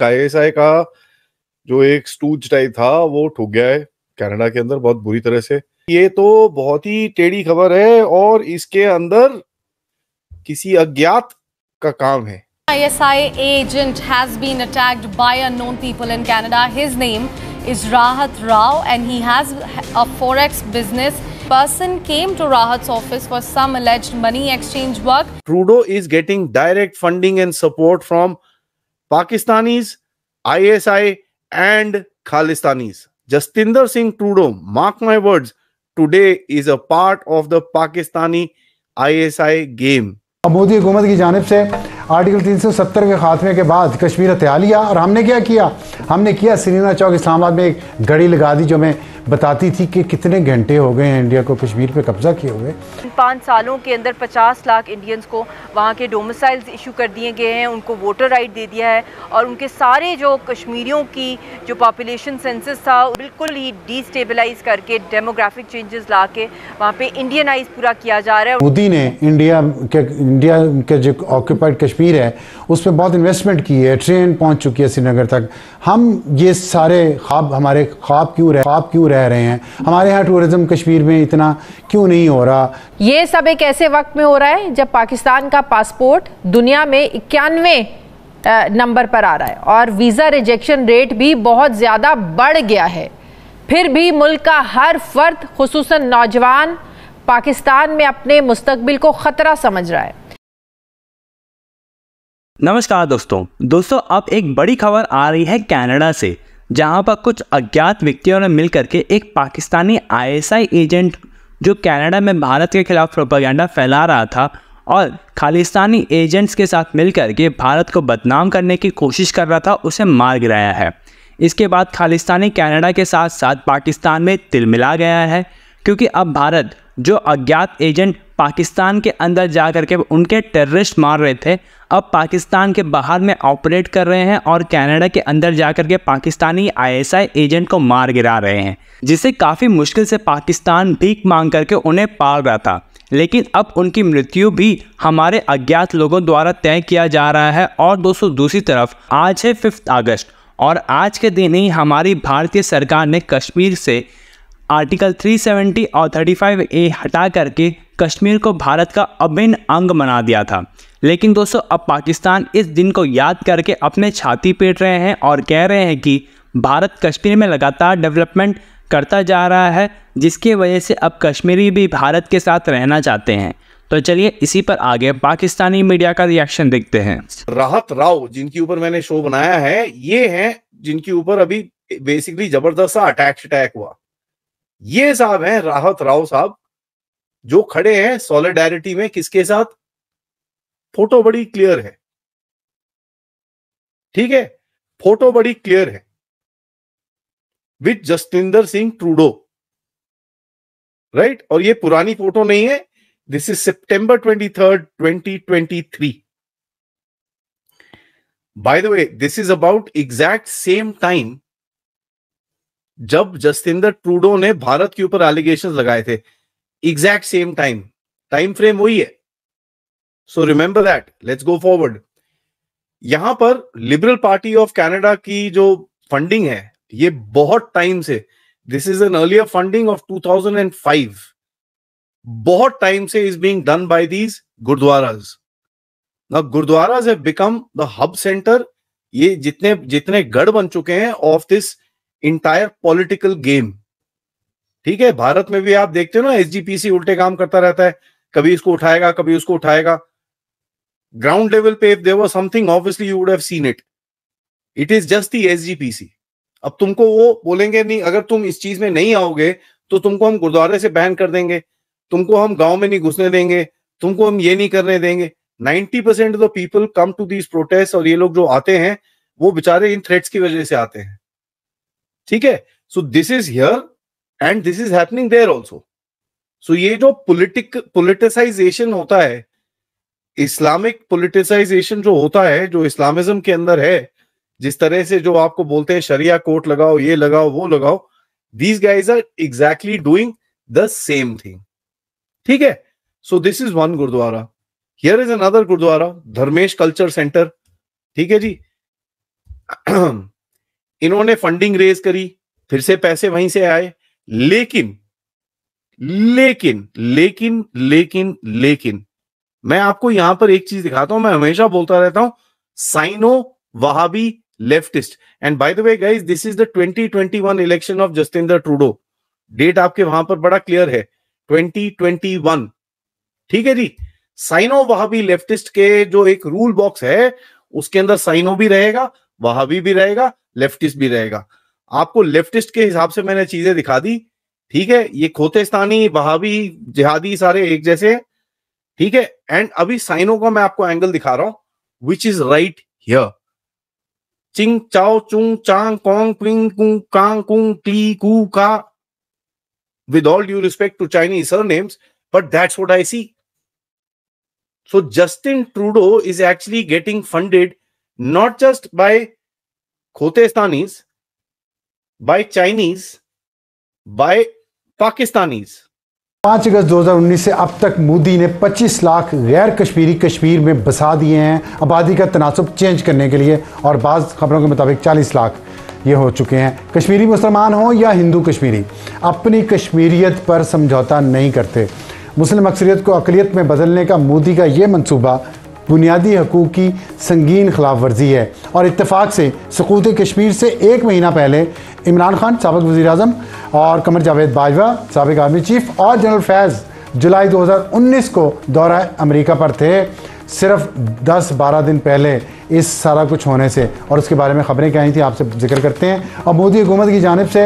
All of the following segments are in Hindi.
आईएसआई का जो एक स्टूज टाइप था वो ठुक गया है कनाडा के अंदर बहुत बुरी तरह से। ये तो बहुत ही टेढ़ी खबर है और इसके अंदर किसी अज्ञात का काम है। ISI agent has been attacked by unknown people in Canada. His name is Rahat Rao and he has a forex business. Person came to Rahat's office for some alleged money exchange work. Trudeau is getting direct funding and support from Pakistanis, ISI and Khalistanis. Jastinder Singh Trudeau, mark my words, today is a part of the Pakistani ISI game. Modi हुकूमत की जानिब से आर्टिकल 370 के खात्मे के बाद कश्मीर हत्या लिया और हमने क्या किया, हमने किया श्रीनगर चौक इस्लामाबाद में एक घड़ी लगा दी जो मैं बताती थी कि कितने घंटे हो गए हैं इंडिया को कश्मीर पे कब्जा किए हुए। 5 सालों के अंदर 50 लाख इंडियंस को वहाँ के डोमिसाइल्स इशू कर दिए गए हैं, उनको वोटर राइट दे दिया है और उनके सारे जो कश्मीरियों की जो पॉपुलेशन सेंसस था बिल्कुल ही डिस्टेबलाइज करके डेमोग्राफिक चेंजेस ला के वहाँ पे इंडियनाइज पूरा किया जा रहा है। मोदी ने इंडिया के जो ऑक्यूपाइड कश्मीर है उस पर बहुत इन्वेस्टमेंट की है, ट्रेन पहुँच चुकी है श्रीनगर तक। हम ये सारे ख्वाब हमारे ख्वाब क्यों रह रहे हैं, हमारे यहाँ टूरिज्म कश्मीर में इतना क्यों नहीं हो रहा। ये सब एक ऐसे वक्त में हो रहा है जब पाकिस्तान का पासपोर्ट दुनिया में 91 नंबर पर आ रहा है और वीज़ा रिजेक्शन रेट भी बहुत ज़्यादा बढ़ गया है। फिर भी मुल्क का हर फर्द खुसूसन नौजवान पाकिस्तान में अपने मुस्तकबिल को खतरा समझ रहा है। नमस्कार दोस्तों अब एक बड़ी खबर आ रही है कनाडा से, जहां पर कुछ अज्ञात व्यक्तियों ने मिलकर के एक पाकिस्तानी आईएसआई एजेंट जो कनाडा में भारत के खिलाफ प्रोपेगेंडा फैला रहा था और खालिस्तानी एजेंट्स के साथ मिलकर के भारत को बदनाम करने की कोशिश कर रहा था, उसे मार गिराया है। इसके बाद खालिस्तानी कनाडा के साथ साथ पाकिस्तान में तिलमिला गया है, क्योंकि अब भारत जो अज्ञात एजेंट पाकिस्तान के अंदर जा कर के उनके टेररिस्ट मार रहे थे, अब पाकिस्तान के बाहर में ऑपरेट कर रहे हैं और कनाडा के अंदर जा कर के पाकिस्तानी आईएसआई एजेंट को मार गिरा रहे हैं, जिसे काफ़ी मुश्किल से पाकिस्तान भीख मांग करके उन्हें पाल रहा था। लेकिन अब उनकी मृत्यु भी हमारे अज्ञात लोगों द्वारा तय किया जा रहा है। और दोस्तों दूसरी तरफ आज है 5 अगस्त और आज के दिन ही हमारी भारतीय सरकार ने कश्मीर से आर्टिकल 370 और 35A हटा करके कश्मीर को भारत का अभिन्न अंग बना दिया था। लेकिन दोस्तों अब पाकिस्तान इस दिन को याद करके अपने छाती पीट रहे हैं और कह रहे हैं कि भारत कश्मीर में लगातार डेवलपमेंट करता जा रहा है, जिसकी वजह से अब कश्मीरी भी भारत के साथ रहना चाहते हैं। तो चलिए इसी पर आगे पाकिस्तानी मीडिया का रिएक्शन देखते हैं। राहत राव जिनके ऊपर मैंने शो बनाया है, ये हैं जिनके ऊपर अभी बेसिकली जबरदस्त अटैक हुआ। ये साहब हैं राहत राव साहब, जो खड़े हैं सॉलिडारिटी में किसके साथ, फोटो बड़ी क्लियर है, ठीक है, फोटो बड़ी क्लियर है, with Jaswinder Singh Trudeau, right. और ये पुरानी फोटो नहीं है, this is September 23rd 2023। By the way this is about exact same time जब जसविंदर ट्रूडो ने भारत के ऊपर एलिगेशंस लगाए थे, एग्जैक्ट सेम टाइम फ्रेम वही है। So remember that, let's go forward. यहां पर लिबरल पार्टी ऑफ कनाडा की जो फंडिंग है, ये बहुत टाइम से, this is an earlier funding of 2005, बहुत टाइम से is being done by these gurdwaras. Now gurdwaras have become the hub centre, ये जितने गढ़ बन चुके हैं of this entire political game, ठीक है। भारत में भी आप देखते हो ना, एसजीपीसी उल्टे काम करता रहता है, कभी इसको उठाएगा कभी उसको उठाएगा। ग्राउंड लेवल पे if there was something obviously you would have seen it, it is just the SGPC. अब तुमको वो बोलेंगे नहीं, अगर तुम इस चीज में नहीं आओगे तो तुमको हम गुरुद्वारे से बैन कर देंगे, तुमको हम गांव में नहीं घुसने देंगे, तुमको हम ये नहीं करने देंगे। 90% of the people come to these protest, और ये लोग जो आते हैं वो बेचारे इन थ्रेट्स की वजह से आते हैं, ठीक है। So this is here and this is happening there also. So ये जो पोलिटिसाइजेशन होता है, इस्लामिक पोलिटिसाइजेशन जो होता है, जो इस्लामिज्म के अंदर है, जिस तरह से जो आपको बोलते हैं शरिया कोर्ट लगाओ, ये लगाओ, वो लगाओ, these guys are exactly doing the same thing, ठीक है। So this is one gurdwara, here is another gurdwara, Dharmesh culture centre, ठीक है जी। इन्होंने फंडिंग रेज करी, फिर से पैसे वहीं से आए, लेकिन लेकिन लेकिन लेकिन लेकिन मैं आपको यहां पर एक चीज दिखाता हूं, मैं हमेशा बोलता रहता हूं, sino Wahhabi leftist. And by the way guys, this is the 2021 election of Justin Trudeau. Date आपके वहां पर बड़ा क्लियर है, 2021, ठीक है जी। साइनो वहाबी लेफ्टिस्ट के जो एक रूल बॉक्स है, उसके अंदर साइनो भी रहेगा, वहाबी भी रहेगा, लेफ्टिस्ट भी रहेगा। आपको लेफ्टिस्ट के हिसाब से मैंने चीजें दिखा दी, ठीक है। ये खोतेस्तानी, वहाबी, जिहादी सारे एक जैसे हैं, ठीक है। एंड अभी साइनो का मैं आपको एंगल दिखा रहा हूं, विच इज राइट हियर। चिंग चाओ चुंग चांग कोंग क्विंग कुंग कांग कुंग क्ली कू का, with all due respect to Chinese surnames, but that's what I see. So Justin Trudeau is actually getting funded not just by Khotestanis, by Chinese, by Pakistanis. 5 अगस्त 2019 से अब तक मोदी ने 25 लाख गैर कश्मीरी कश्मीर में बसा दिए हैं आबादी का तनासुब चेंज करने के लिए, और बाज़ खबरों के मुताबिक 40 लाख ये हो चुके हैं। कश्मीरी मुसलमान हो या हिंदू कश्मीरी, अपनी कश्मीरियत पर समझौता नहीं करते। मुस्लिम अक्सरियत को अक़लियत में बदलने का मोदी का ये मंसूबा बुनियादी हकूक़ की संगीन खिलाफ वर्जी है, और इत्तेफाक से सकूत कश्मीर से 1 महीना पहले इमरान खान साबिक़ वज़ीर आज़म और कमर जावेद बाजवा साबिक़ आर्मी चीफ और जनरल फैज़ जुलाई 2019 को दौरा अमेरिका पर थे, सिर्फ 10-12 दिन पहले इस सारा कुछ होने से। और उसके बारे में खबरें क्या आई थी आपसे जिक्र करते हैं। और मोदी हुकूमत की जानिब से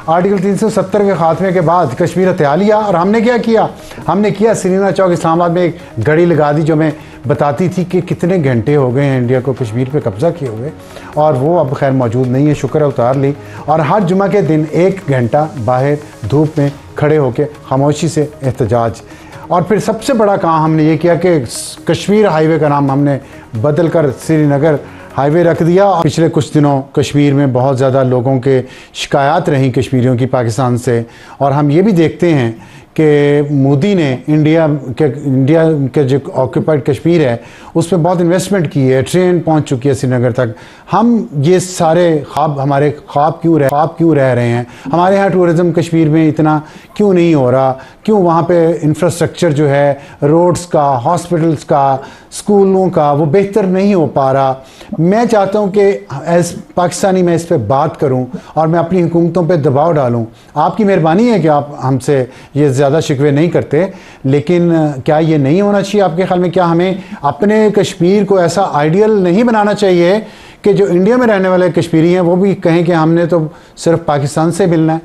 आर्टिकल 370 के खात्मे के बाद कश्मीर हथिया लिया, और हमने क्या किया, हमने किया श्रीनगर चौक इस्लामाबाद में एक घड़ी लगा दी जो मैं बताती थी कि कितने घंटे हो गए हैं इंडिया को कश्मीर पे कब्ज़ा किए हुए, और वो अब खैर मौजूद नहीं है, शुक्र है उतार ली। और हर जुमा के दिन 1 घंटा बाहर धूप में खड़े होकर खामोशी से एहतजाज। और फिर सबसे बड़ा काम हमने ये किया कि कश्मीर हाईवे का नाम हमने बदल कर श्रीनगर हाईवे रख दिया। पिछले कुछ दिनों कश्मीर में बहुत ज़्यादा लोगों के शिकायत रहीं कश्मीरियों की पाकिस्तान से, और हम ये भी देखते हैं कि मोदी ने इंडिया के जो ऑक्यूपाइड कश्मीर है उस पर बहुत इन्वेस्टमेंट की है, ट्रेन पहुंच चुकी है श्रीनगर तक। हम ये सारे हमारे ख्वाब क्यों रह रहे हैं? हमारे यहाँ टूरिज़म कश्मीर में इतना क्यों नहीं हो रहा? क्यों वहाँ पे इंफ्रास्ट्रक्चर जो है रोड्स का, हॉस्पिटल्स का, स्कूलों का, वो बेहतर नहीं हो पा रहा? मैं चाहता हूँ कि एज पाकिस्तानी मैं इस पर बात करूँ और मैं अपनी हुकूमतों पे दबाव डालूँ। आपकी मेहरबानी है कि आप हमसे ये ज़्यादा शिकवे नहीं करते, लेकिन क्या ये नहीं होना चाहिए आपके ख्याल में? क्या हमें अपने कश्मीर को ऐसा आइडियल नहीं बनाना चाहिए कि जो इंडिया में रहने वाले कश्मीरी हैं वो भी कहें कि हमने तो सिर्फ पाकिस्तान से मिलना है?